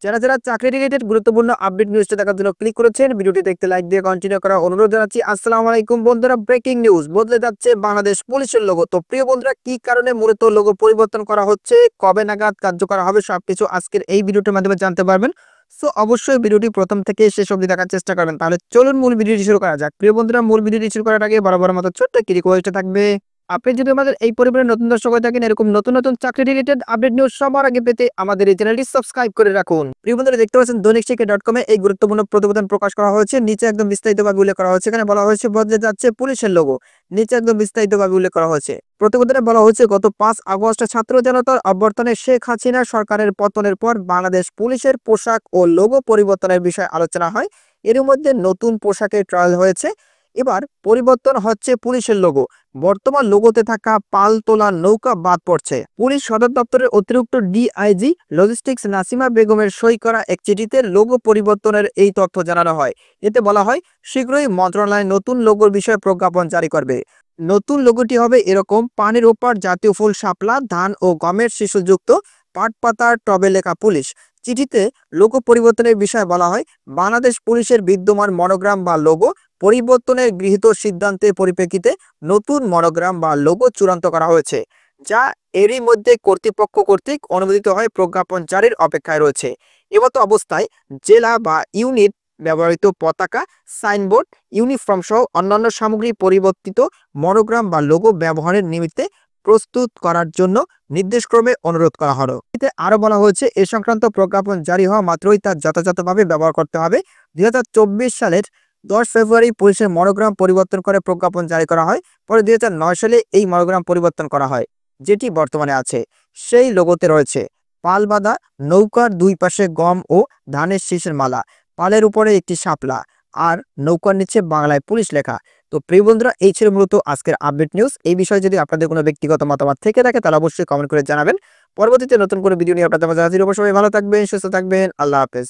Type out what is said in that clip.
যারা চাকরি রিলেটেড গুরুত্বপূর্ণ আপডেট নিউজটা দেখার জন্য ক্লিক করেছেন, ভিডিওটি দেখতে লাইক দিয়ে কন্টিনিউ করার অনুরোধ জানাচ্ছি। আসসালামু আলাইকুম বন্ধুরা, ব্রেকিং নিউজ, বদলে যাচ্ছে বাংলাদেশ পুলিশের লোগো। তো প্রিয় বন্ধুরা, কি কারণে মূলত লোগো পরিবর্তন করা হচ্ছে, কবে নাগাদ কার্যকর হবে, সবকিছু আজকের এই ভিডিওটির মাধ্যমে জানতে পারবেন। সো অবশ্যই ভিডিওটি প্রথম থেকে শেষ অবধি দেখার চেষ্টা করবেন। তাহলে চলুন মূল ভিডিওটি শুরু করা যাক। প্রিয় বন্ধুরা, মূল ভিডিওটি শুরু করার আগে বরাবর মতো ছোট্ট একটি রিকোয়েস্ট থাকবে। আপনি যদি আমাদের এই পরিবারের নতুন দর্শক হয়ে থাকেন, এরকম নতুন নতুন চাকরি রিলেটেড আপডেট নিউজ সবার আগে পেতে আমাদের এই চ্যানেলটি সাবস্ক্রাইব করে রাখুন। প্রিয় বন্ধুরা, দেখতে পাচ্ছেন দৈনিকশিক্ষা.com এ এই গুরুত্বপূর্ণ প্রতিবেদন প্রকাশ করা হয়েছে। নিচে একদম বিস্তারিতভাবে উল্লেখ করা হয়েছে। এখানে বলা হয়েছে বদলে যাচ্ছে পুলিশের লোগো। নিচে একদম বিস্তারিতভাবে উল্লেখ করা হয়েছে। প্রতিবেদনে বলা হয়েছে, গত 5 আগস্ট ছাত্র জনতার অভ্যর্থনে শেখ হাসিনা সরকারের পতনের পর বাংলাদেশ পুলিশের পোশাক ও লোগো পরিবর্তনের বিষয়ে আলোচনা হয়। এর মধ্যে নতুন পোশাকের ট্রায়াল হয়েছে। এবার পরিবর্তন হচ্ছে পুলিশের লোগো। বর্তমান লোগোতে থাকা পাল তোলা নৌকা বাদ পড়ছে। পুলিশ সদর দপ্তরের অতিরিক্ত ডিআইজি লজিস্টিক্স নাসিমা বেগমের সই করা এক চিঠিতে লোগো পরিবর্তনের এই তথ্য জানানো হয়। এতে বলা হয়, শীঘ্রই মন্ত্রণালয় নতুন লোগোর বিষয়ে প্রজ্ঞাপন জারি করবে। নতুন লোগোটি হবে এরকম: পানির ওপার জাতীয় ফুল শাপলা, ধান ও গমের শিশুযুক্ত পাট পাতার টবে লেখা পুলিশ। চিঠিতে লোগো পরিবর্তনের বিষয়ে বলা হয়, বাংলাদেশ পুলিশের বিদ্যমান মনোগ্রাম বা লোগো পরিবর্তনের গৃহীত সিদ্ধান্তের পরিপ্রেক্ষিতে নতুন মনোগ্রাম বা লোগো চূড়ান্ত করা হয়েছে, যা এরই মধ্যে কর্তৃপক্ষ কর্তৃক অনুমোদিত হয়ে প্রজ্ঞাপন জারির অপেক্ষায় রয়েছে। এমতো অবস্থায় জেলা বা ইউনিট ব্যবহৃত পতাকা, সাইনবোর্ড, ইউনিফর্ম সহ অন্যান্য সামগ্রী পরিবর্তিত মনোগ্রাম বা লোগো ব্যবহারের নিমিত্তে প্রস্তুত করার জন্য নির্দেশক্রমে অনুরোধ করা হলো। এতে আরো বলা হয়েছে, এ সংক্রান্ত প্রজ্ঞাপন জারি হওয়া মাত্রই তা যথাযথভাবে ব্যবহার করতে হবে। 2024 সালের 10 ফেব্রুয়ারি পুলিশের মনোগ্রাম পরিবর্তন করে প্রজ্ঞাপন জারি করা হয়। পরে 2009 সালে এই মনোগ্রাম পরিবর্তন করা হয়, যেটি বর্তমানে আছে। সেই লোগোতে রয়েছে পাল বাঁধা নৌকার দুই পাশে গম ও ধানের শীষের মালা, পালের উপরে একটি শাপলা, আর নৌকার নিচে বাংলায় পুলিশ লেখা। তো প্রিয় বন্ধুরা, এই ছিল মূলত আজকের আপডেট নিউজ। এই বিষয়ে যদি আপনাদের কোনো ব্যক্তিগত মতামত থেকে থাকে, তাহলে অবশ্যই কমেন্ট করে জানাবেন। পরবর্তীতে নতুন কোনো ভিডিও নিয়ে আপনাদের মাঝে হাজির হব। সবাই ভালো থাকবেন, সুস্থ থাকবেন। আল্লাহ হাফেজ।